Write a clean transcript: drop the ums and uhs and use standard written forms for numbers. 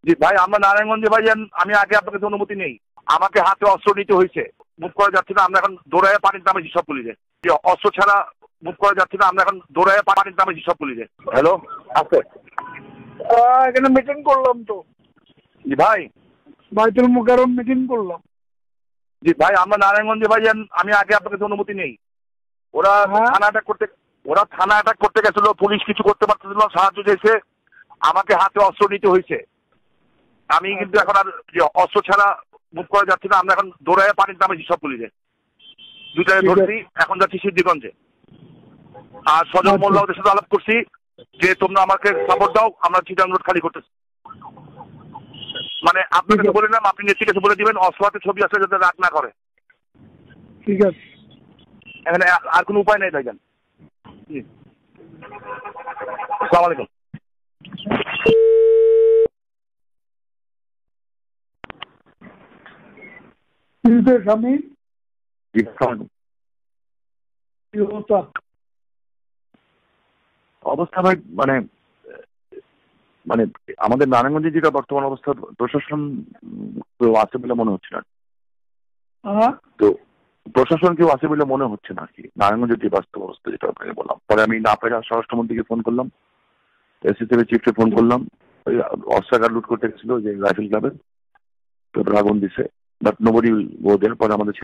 জি ভাই, আমরা নারায়ণগঞ্জে ভাই, আমি আগে আপনার কাছে অনুমতি নেই। আমাকে হাতে অস্ত্র নিতে হয়েছে, মুভ করা যাচ্ছে না। আমরা এখন দৌড়ায় পানির নামে সব পুলিশে, অস্ত্র ছাড়া মুভ করা যাচ্ছে না। আমরা এখন দৌড়ায় পানির নামে সব পুলিশে। হ্যালো, আছে এখানে মিটিং করলাম তো। জি ভাই, বাইতুল মুকাররম মিটিং করলাম। জি ভাই, আমরা নারায়ণগঞ্জে ভাই, আমি আগে আপনার কাছে অনুমতি নেই। ওরা থানা অ্যাটাক করতে গেছিল, পুলিশ কিছু করতে পারতেছিল না, সাহায্য চাইছে। আমাকে হাতে অস্ত্র নিতে হয়েছে। আমি কিন্তু এখন আর অস্ত্র ছাড়া মুভ করা যাচ্ছে না। আমরা এখন দৌড়ায় পানির নামে সব পুলিশে, দুটায় ধরছি। এখন যাচ্ছি সিদ্ধিগঞ্জে। আর সজল মোল্লা ওদের সাথে আলাপ করছি যে তোমরা আমাকে সাপোর্ট দাও, আমরা চিটাং রোড খালি করতেছি। মানে আপনার কাছে বলে নিলাম, আপনি নেত্রীর কাছে বলে দিবেন অস্ত্র হাতে ছবি আসলে যাতে রাগ না করে। ঠিক আছে, এখানে আর কোনো উপায় নেই ভাইজান। জি, আসসালামু আলাইকুম। স্বামী অবস্থা ভাই, মানে মানে আমাদের নারায়ণগঞ্জে যেটা বর্তমান অবস্থা, প্রশাসন কেউ আছে বলে মনে হচ্ছে না। তো প্রশাসন কেউ আছে বলে মনে হচ্ছে না আর কি, নারায়ণগঞ্জের যে বাস্তব অবস্থা যেটা আপনাকে বললাম। পরে আমি না পেরে স্বরাষ্ট্রমন্ত্রীকে ফোন করলাম, এসিসিবি চিফকে ফোন করলাম। ওই অস্ত্রাগার লুট করতে গেছিল যে রাইফেল ক্লাবের, আগুন দিছে, বাট নোবডি গো দেয়ার। পরে আমাদের